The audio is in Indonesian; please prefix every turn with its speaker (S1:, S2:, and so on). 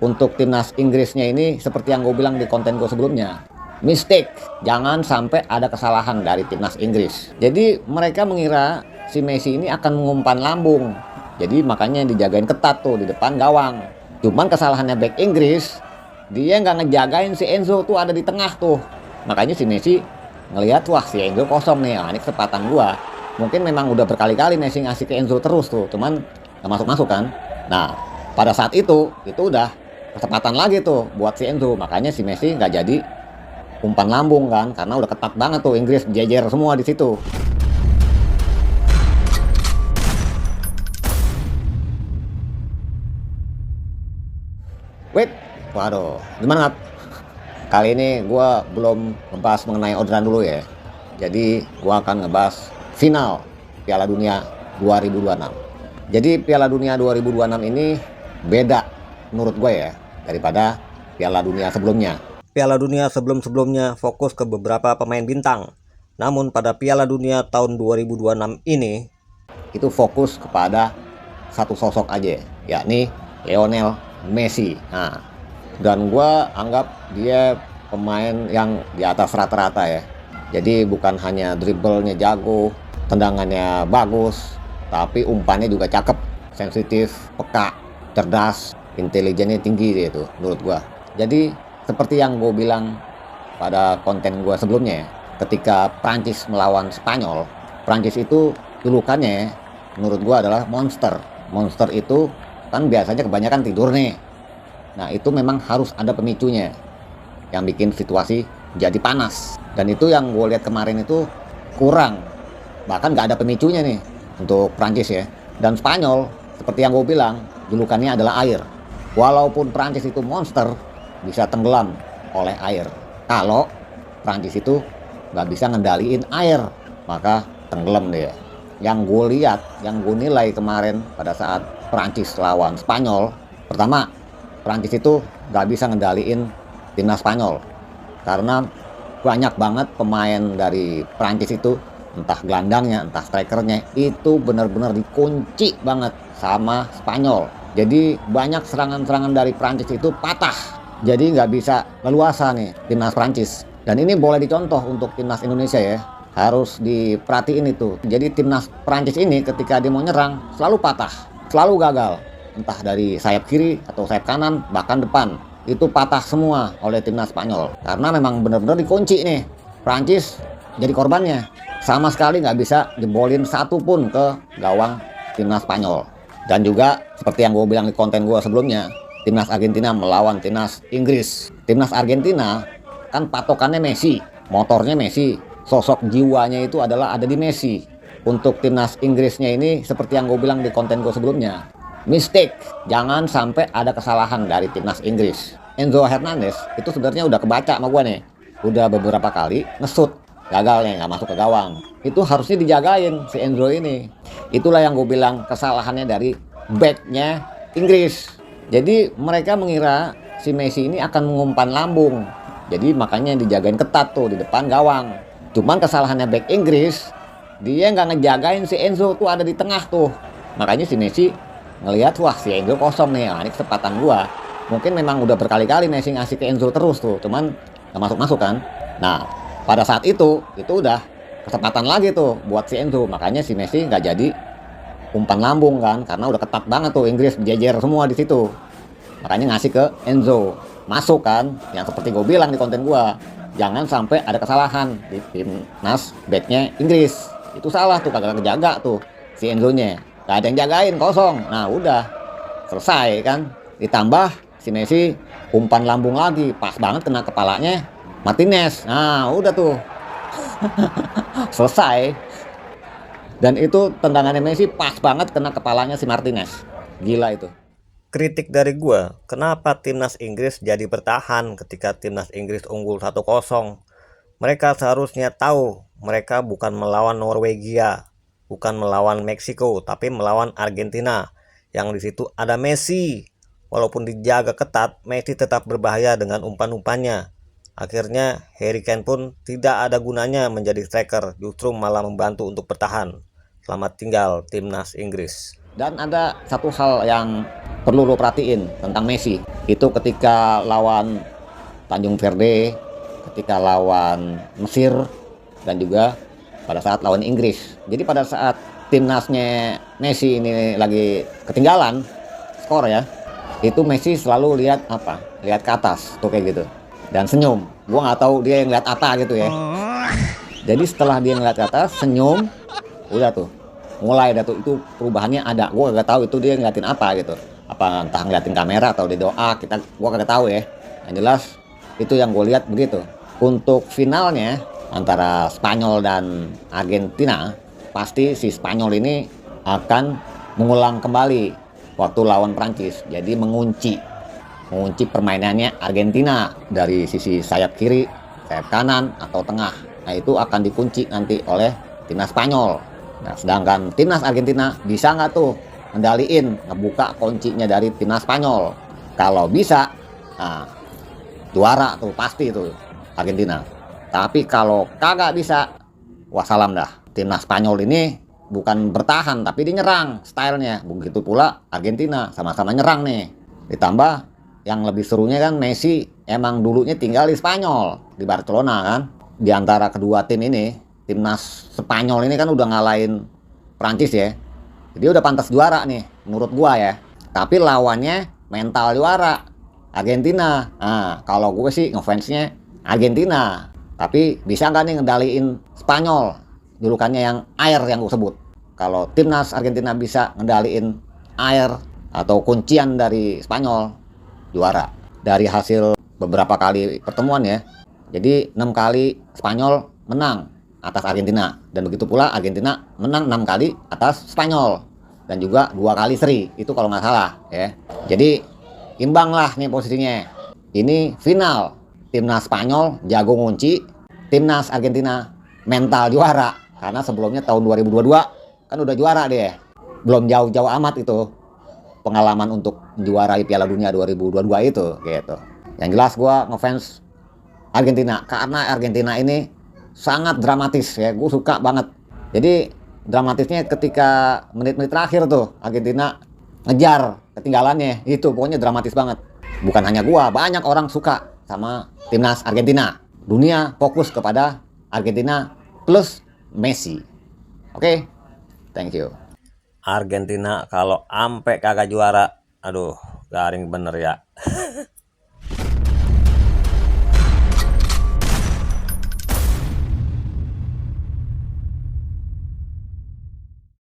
S1: untuk timnas Inggrisnya ini seperti yang gue bilang di konten gue sebelumnya. Mistake, jangan sampai ada kesalahan dari timnas Inggris. Jadi mereka mengira si Messi ini akan mengumpan lambung. Jadi makanya dijagain ketat tuh di depan gawang. Cuman kesalahannya back Inggris, dia nggak ngejagain si Enzo tuh ada di tengah tuh. Makanya si Messi ngelihat, wah si Enzo kosong nih, ini kesempatan gua. Mungkin memang udah berkali-kali Messi ngasih ke Enzo terus tuh, cuman nggak masuk-masuk kan. Nah pada saat itu udah kesempatan lagi tuh buat si Enzo. Makanya si Messi nggak jadi umpan lambung kan, karena udah ketat banget tuh Inggris jejer semua di situ. Wait, waduh, gimana Ngap? Kali ini gue belum ngebahas mengenai orderan dulu ya. Jadi gue akan ngebahas final Piala Dunia 2026. Jadi Piala Dunia 2026 ini beda menurut gue ya daripada Piala Dunia sebelumnya. Piala Dunia sebelum-sebelumnya fokus ke beberapa pemain bintang. Namun pada Piala Dunia tahun 2026 ini itu fokus kepada satu sosok aja, yakni Lionel Messi. Nah, dan gue anggap dia pemain yang di atas rata-rata ya. Jadi bukan hanya dribblenya jago, tendangannya bagus, tapi umpannya juga cakep, sensitif, peka, cerdas, intelijennya tinggi dia itu menurut gue. Jadi seperti yang gue bilang pada konten gue sebelumnya ya, ketika Prancis melawan Spanyol, Prancis itu julukannya menurut gue adalah monster. Monster itu kan biasanya kebanyakan tidur nih. Nah itu memang harus ada pemicunya yang bikin situasi jadi panas. Dan itu yang gue lihat kemarin itu kurang. Bahkan nggak ada pemicunya nih untuk Prancis ya. Dan Spanyol seperti yang gue bilang julukannya adalah air. Walaupun Prancis itu monster, bisa tenggelam oleh air. Kalau Prancis itu nggak bisa ngendaliin air, maka tenggelam dia. Yang gue lihat, yang gue nilai kemarin pada saat Prancis lawan Spanyol, pertama Prancis itu nggak bisa ngendaliin timnas Spanyol karena banyak banget pemain dari Prancis itu, entah gelandangnya, entah strikernya, itu benar-benar dikunci banget sama Spanyol. Jadi banyak serangan-serangan dari Prancis itu patah, jadi nggak bisa leluasa nih timnas Prancis. Dan ini boleh dicontoh untuk timnas Indonesia ya, harus diperhatiin itu. Jadi timnas Prancis ini ketika dia mau nyerang selalu patah, selalu gagal, entah dari sayap kiri atau sayap kanan, bahkan depan itu patah semua oleh timnas Spanyol karena memang benar-benar dikunci nih. Prancis jadi korbannya, sama sekali nggak bisa jebolin satu pun ke gawang timnas Spanyol. Dan juga seperti yang gue bilang di konten gue sebelumnya, timnas Argentina melawan timnas Inggris. Timnas Argentina kan patokannya Messi, motornya Messi, sosok jiwanya itu adalah ada di Messi. Untuk timnas Inggrisnya ini seperti yang gue bilang di konten gue sebelumnya, mistake, jangan sampai ada kesalahan dari timnas Inggris. Enzo Hernandez itu sebenarnya udah kebaca sama gue nih, udah beberapa kali ngesut, gagal nih, nggak masuk ke gawang. Itu harusnya dijagain si Enzo ini. Itulah yang gue bilang kesalahannya dari backnya Inggris. Jadi mereka mengira si Messi ini akan mengumpan lambung, jadi makanya dijagain ketat tuh di depan gawang. Cuman kesalahannya back Inggris, dia nggak ngejagain si Enzo tuh ada di tengah tuh. Makanya si Messi ngelihat, wah si Enzo kosong nih, ini kesempatan gua. Mungkin memang udah berkali-kali Messi ngasih ke Enzo terus tuh, cuman gak masuk-masuk kan. Nah pada saat itu udah kesempatan lagi tuh buat si Enzo. Makanya si Messi nggak jadi umpan lambung kan, karena udah ketat banget tuh Inggris jejer semua di situ. Makanya ngasih ke Enzo, masuk kan. Yang seperti gue bilang di konten gua, jangan sampai ada kesalahan di timnas backnya Inggris. Itu salah tuh, kagak kejaga tuh si Enzo-nya. Gak ada yang jagain, kosong. Nah udah selesai kan. Ditambah si Messi umpan lambung lagi, pas banget kena kepalanya Martinez. Nah udah tuh selesai. Dan itu tendangannya Messi pas banget kena kepalanya si Martinez. Gila itu. Kritik dari gua, kenapa timnas Inggris jadi bertahan ketika timnas Inggris unggul 1-0? Mereka seharusnya tahu mereka bukan melawan Norwegia, bukan melawan Meksiko, tapi melawan Argentina yang di situ ada Messi. Walaupun dijaga ketat, Messi tetap berbahaya dengan umpan-umpannya. Akhirnya Harry Kane pun tidak ada gunanya menjadi striker, justru malah membantu untuk bertahan. Selamat tinggal timnas Inggris. Dan ada satu hal yang perlu lo perhatiin tentang Messi. Itu ketika lawan Tanjung Verde, ketika lawan Mesir, dan juga pada saat lawan Inggris. Jadi pada saat timnasnya Messi ini lagi ketinggalan skor ya, itu Messi selalu lihat apa? Lihat ke atas tuh kayak gitu dan senyum. Gua nggak tahu dia yang lihat apa gitu ya. Jadi setelah dia ngeliat ke atas senyum, udah tuh mulai dah tuh, itu perubahannya ada. Gua nggak tahu itu dia ngeliatin apa gitu, apa entah ngeliatin kamera atau di doa, gua kagak tahu ya. Yang jelas itu yang gue lihat begitu. Untuk finalnya antara Spanyol dan Argentina, pasti si Spanyol ini akan mengulang kembali waktu lawan Prancis. Jadi mengunci permainannya Argentina dari sisi sayap kiri, sayap kanan, atau tengah. Nah itu akan dikunci nanti oleh timnas Spanyol. Nah sedangkan timnas Argentina bisa nggak tuh ngendaliin, ngebuka kuncinya dari timnas Spanyol. Kalau bisa, nah, juara tuh pasti tuh Argentina. Tapi kalau kagak bisa, wassalam dah. Timnas Spanyol ini bukan bertahan tapi dia nyerang stylenya. Begitu pula Argentina, sama-sama nyerang nih. Ditambah yang lebih serunya kan Messi emang dulunya tinggal di Spanyol, di Barcelona kan. Di antara kedua tim ini, timnas Spanyol ini kan udah ngalahin Prancis ya. Dia udah pantas juara nih menurut gua ya. Tapi lawannya mental juara Argentina. Nah, kalau gue sih ngefansnya Argentina. Tapi bisa nggak nih ngendaliin Spanyol? Julukannya yang air yang gue sebut. Kalau timnas Argentina bisa ngendaliin air atau kuncian dari Spanyol, juara. Dari hasil beberapa kali pertemuan ya. Jadi 6 kali Spanyol menang atas Argentina. Dan begitu pula Argentina menang 6 kali atas Spanyol. Dan juga 2 kali seri. Itu kalau nggak salah ya. Jadi imbang lah nih posisinya. Ini final. Timnas Spanyol jago ngunci, timnas Argentina mental juara. Karena sebelumnya tahun 2022 kan udah juara deh. Belum jauh-jauh amat itu pengalaman untuk menjuarai Piala Dunia 2022 itu gitu. Yang jelas gue ngefans Argentina karena Argentina ini sangat dramatis ya. Gue suka banget. Jadi dramatisnya ketika menit-menit terakhir tuh Argentina ngejar ketinggalannya, itu pokoknya dramatis banget. Bukan hanya gua, banyak orang suka sama timnas Argentina. Dunia fokus kepada Argentina plus Messi. Oke, thank you.
S2: Argentina kalau ampe kagak juara, aduh, garing bener ya.